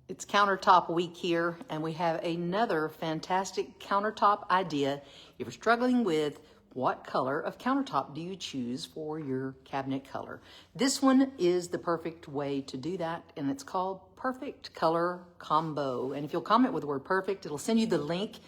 It's countertop week here, and we have another fantastic countertop idea. If you're struggling with what color of countertop do you choose for your cabinet color, this one is the perfect way to do that, and it's called Perfect Color Combo. And if you'll comment with the word perfect, it'll send you the link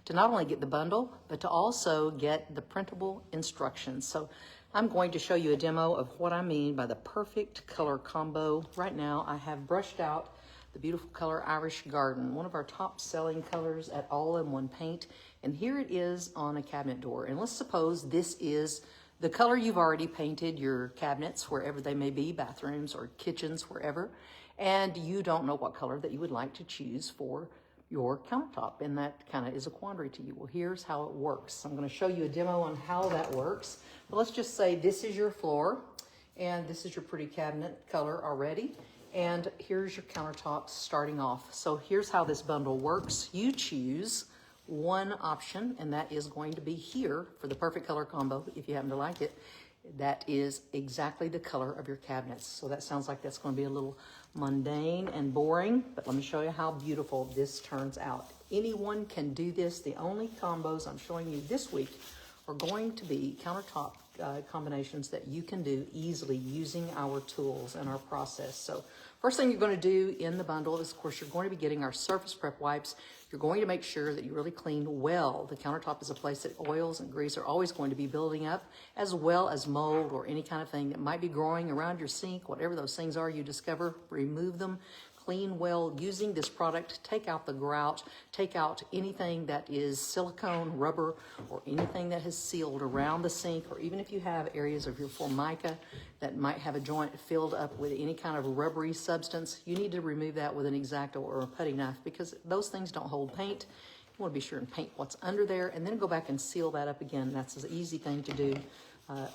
to not only get the bundle, but to also get the printable instructions. So I'm going to show you a demo of what I mean by the perfect color combo. Right now, I have brushed out the beautiful color Irish Garden, one of our top selling colors at All-in-One Paint. And here it is on a cabinet door. And let's suppose this is the color you've already painted your cabinets, wherever they may be, bathrooms or kitchens, wherever. And you don't know what color that you would like to choose for your countertop. And that kind of is a quandary to you. Well, here's how it works. I'm going to show you a demo on how that works. But let's just say this is your floor and this is your pretty cabinet color already. And here's your countertops starting off. So here's how this bundle works. You choose one option, and that is going to be here for the perfect color combo, if you happen to like it. That is exactly the color of your cabinets. So that sounds like that's going to be a little mundane and boring, but let me show you how beautiful this turns out. Anyone can do this. The only combos I'm showing you this week are going to be countertop combinations that you can do easily using our tools and our process. So first thing you're going to do in the bundle is, of course, you're going to be getting our surface prep wipes. You're going to make sure that you really clean well. The countertop is a place that oils and grease are always going to be building up, as well as mold or any kind of thing that might be growing around your sink. Whatever those things are you discover, remove them. Clean well using this product. Take out the grout, take out anything that is silicone, rubber, or anything that has sealed around the sink, or even if you have areas of your Formica that might have a joint filled up with any kind of rubbery substance, you need to remove that with an X-Acto or a putty knife, because those things don't hold paint. You want to be sure and paint what's under there, and then go back and seal that up again. That's an easy thing to do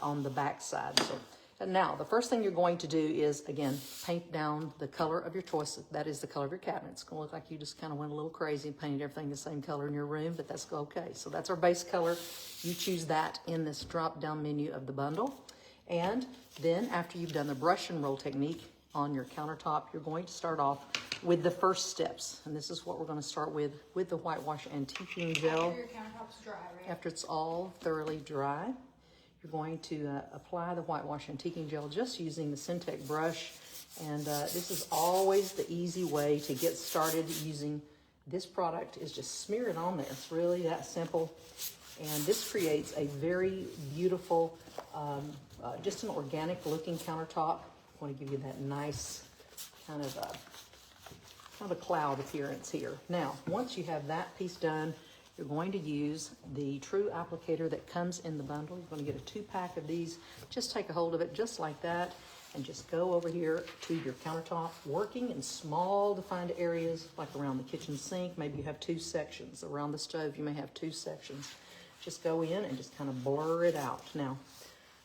on the back side. So now, the first thing you're going to do is, again, paint down the color of your choice. That is the color of your cabinet. It's going to look like you just kind of went a little crazy and painted everything the same color in your room, but that's okay. So that's our base color. You choose that in this drop-down menu of the bundle. And then after you've done the brush and roll technique on your countertop, you're going to start off with the first steps. And this is what we're going to start with the whitewash antiquing gel. After your countertop's dry, right? After it's all thoroughly dry. You're going to apply the whitewash antiquing gel just using the Syntec brush. And this is always the easy way to get started using this product, is just smear it on there. It's really that simple. And this creates a very beautiful, just an organic looking countertop. I want to give you that nice kind of a cloud appearance here. Now, once you have that piece done, you're going to use the True applicator that comes in the bundle. You're going to get a 2-pack of these. Just take a hold of it just like that and just go over here to your countertop, working in small defined areas like around the kitchen sink. Maybe you have 2 sections. Around the stove, you may have 2 sections. Just go in and just kind of blur it out. Now,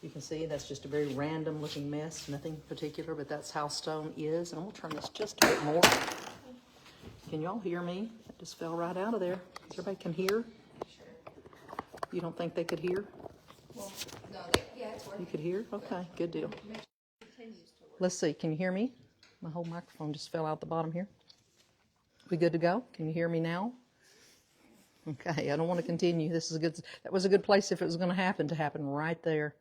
you can see that's just a very random looking mess, nothing particular, but that's how stone is. And I'm going to turn this just a bit more. Can y'all hear me? That just fell right out of there. Everybody can hear? Sure. You don't think they could hear? Well, no, yeah, it's working. You could hear? Okay, good deal. Let's see, can you hear me? My whole microphone just fell out the bottom here. We good to go? Can you hear me now? Okay, I don't want to continue. That was a good place if it was going to happen right there.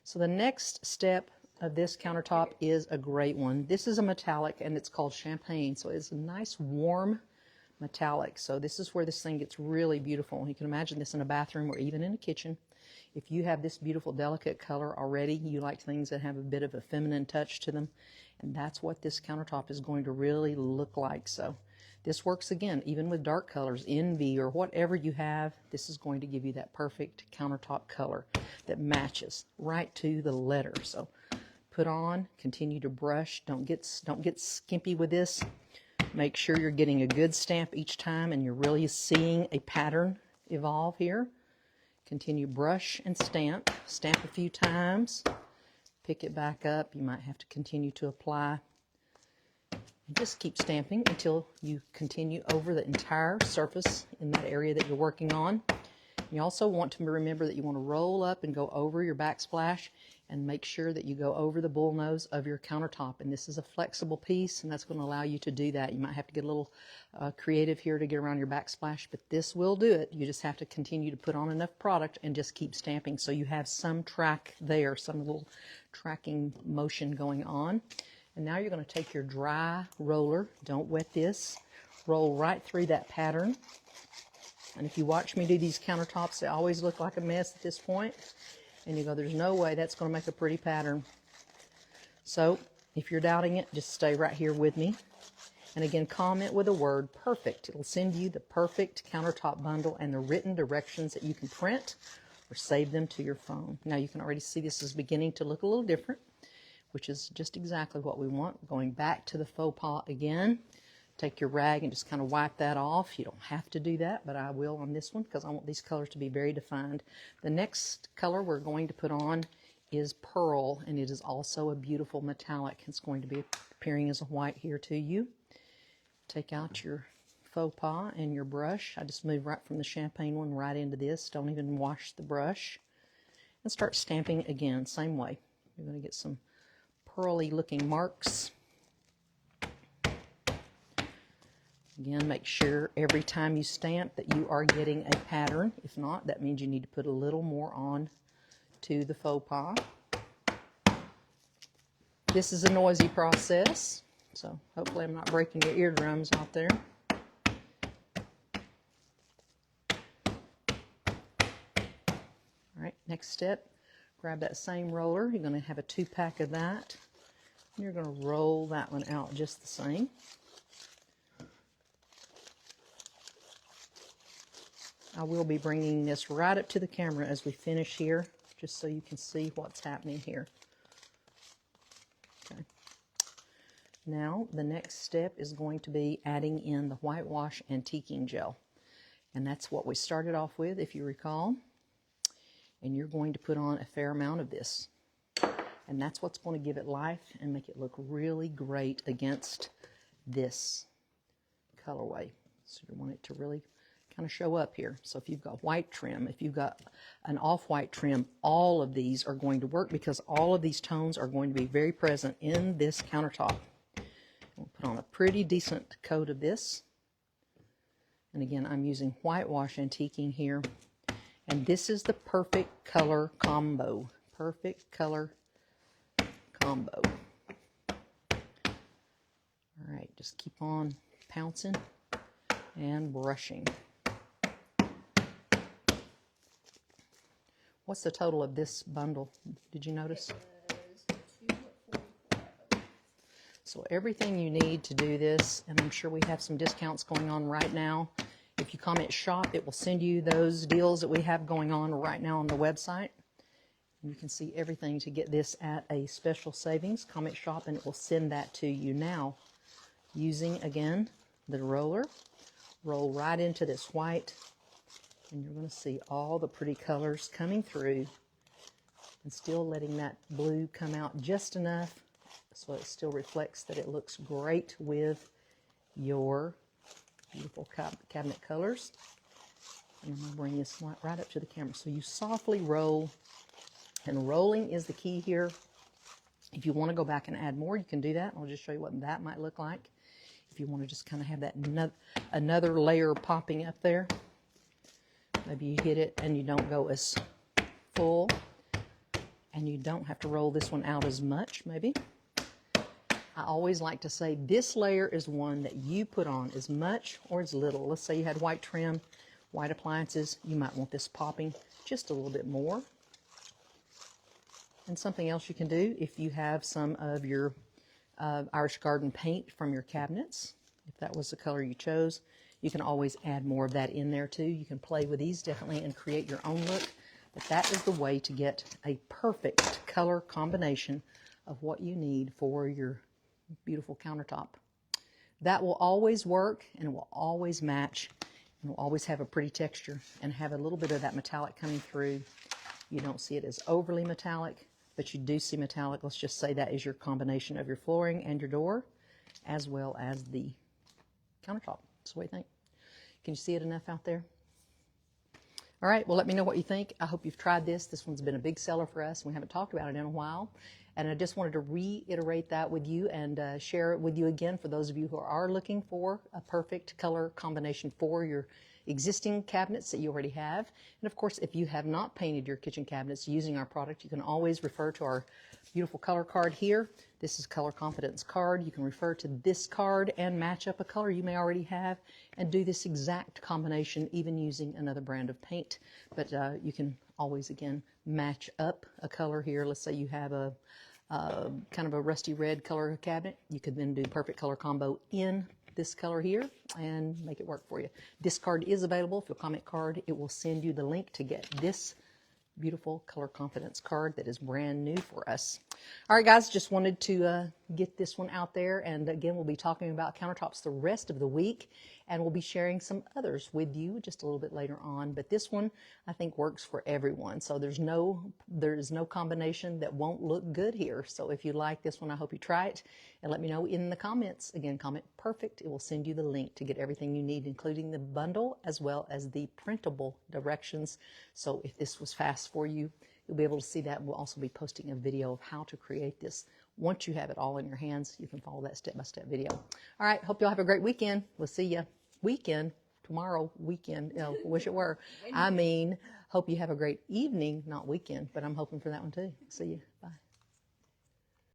So the next step of this countertop is a great one. This is a metallic and it's called champagne. So it's a nice warm metallic. So this is where this thing gets really beautiful. You can imagine this in a bathroom or even in a kitchen. If you have this beautiful delicate color already, you like things that have a bit of a feminine touch to them, and that's what this countertop is going to really look like. So this works again, even with dark colors, envy or whatever you have, this is going to give you that perfect countertop color that matches right to the letter. So put on, continue to brush, don't get skimpy with this. Make sure you're getting a good stamp each time and you're really seeing a pattern evolve here. Continue brush and stamp a few times, pick it back up. You might have to continue to apply. And just keep stamping until you continue over the entire surface in that area that you're working on. You also want to remember that you want to roll up and go over your backsplash and make sure that you go over the bullnose of your countertop. And this is a flexible piece, and that's going to allow you to do that. You might have to get a little creative here to get around your backsplash, but this will do it. You just have to continue to put on enough product and just keep stamping so you have some track there, some little tracking motion going on. And now you're going to take your dry roller, don't wet this, roll right through that pattern. And if you watch me do these countertops, they always look like a mess at this point. And you go, there's no way that's going to make a pretty pattern. So if you're doubting it, just stay right here with me. And again, comment with the word perfect. It'll send you the perfect countertop bundle and the written directions that you can print or save them to your phone. Now you can already see this is beginning to look a little different, which is just exactly what we want. Going back to the faux pas again. Take your rag and just kind of wipe that off. You don't have to do that, but I will on this one because I want these colors to be very defined. The next color we're going to put on is Pearl, and it is also a beautiful metallic. It's going to be appearing as a white here to you. Take out your faux pas and your brush. I just move right from the champagne one right into this. Don't even wash the brush. And start stamping again, same way. You're going to get some pearly looking marks. Again, make sure every time you stamp that you are getting a pattern. If not, that means you need to put a little more on to the faux pas. This is a noisy process, so hopefully I'm not breaking your eardrums out there. All right, next step, grab that same roller. You're going to have a 2-pack of that. And you're going to roll that one out just the same. I will be bringing this right up to the camera as we finish here, just so you can see what's happening here. Okay. Now, the next step is going to be adding in the whitewash antiquing gel. And that's what we started off with, if you recall. And you're going to put on a fair amount of this. And that's what's going to give it life and make it look really great against this colorway. So you want it to really kind of show up here. So if you've got white trim, if you've got an off-white trim, all of these are going to work because all of these tones are going to be very present in this countertop. We'll put on a pretty decent coat of this. And again, I'm using whitewash antiquing here. And this is the perfect color combo. Perfect color combo. All right, just keep on pouncing and brushing. What's the total of this bundle? Did you notice? It was $2.44. So everything you need to do this, and I'm sure we have some discounts going on right now. If you comment shop, it will send you those deals that we have going on right now on the website. And you can see everything to get this at a special savings. Comment shop and it will send that to you now. Using, again, the roller. Roll right into this white. And you're going to see all the pretty colors coming through and still letting that blue come out just enough so it still reflects that it looks great with your beautiful cabinet colors. And I'm going to bring this right up to the camera. So you softly roll, and rolling is the key here. If you want to go back and add more, you can do that. I'll just show you what that might look like. If you want to just kind of have that another layer popping up there. Maybe you hit it and you don't go as full, and you don't have to roll this one out as much, maybe. I always like to say this layer is one that you put on as much or as little. Let's say you had white trim, white appliances. You might want this popping just a little bit more. And something else you can do, if you have some of your Irish Garden paint from your cabinets, if that was the color you chose, you can always add more of that in there too. You can play with these definitely and create your own look. But that is the way to get a perfect color combination of what you need for your beautiful countertop. That will always work, and it will always match, and will always have a pretty texture and have a little bit of that metallic coming through. You don't see it as overly metallic, but you do see metallic. Let's just say that is your combination of your flooring and your door, as well as the countertop. So what do you think? Can you see it enough out there? All right, well, let me know what you think. I hope you've tried this. This one's been a big seller for us. We haven't talked about it in a while. And I just wanted to reiterate that with you and share it with you again for those of you who are looking for a perfect color combination for your existing cabinets that you already have. And of course, if you have not painted your kitchen cabinets using our product, you can always refer to our beautiful color card here. This is Color Confidence card. You can refer to this card and match up a color you may already have and do this exact combination even using another brand of paint. But you can always, again, match up a color here. Let's say you have a kind of a rusty red color cabinet. You could then do perfect color combo in this color here and make it work for you. This card is available. If you'll comment card, it will send you the link to get this beautiful Color Confidence card that is brand new for us. All right, guys, just wanted to get this one out there. And again, we'll be talking about countertops the rest of the week, and we'll be sharing some others with you just a little bit later on. But this one, I think, works for everyone. So there is no combination that won't look good here. So if you like this one, I hope you try it and let me know in the comments. Again, comment perfect. It will send you the link to get everything you need, including the bundle as well as the printable directions. So if this was fast for you, you'll be able to see that. We'll also be posting a video of how to create this. Once you have it all in your hands, you can follow that step-by-step video. All right, hope y'all have a great weekend. We'll see you tomorrow weekend. Wish it were. I mean, hope you have a great evening, not weekend, but I'm hoping for that one too. See you. Bye.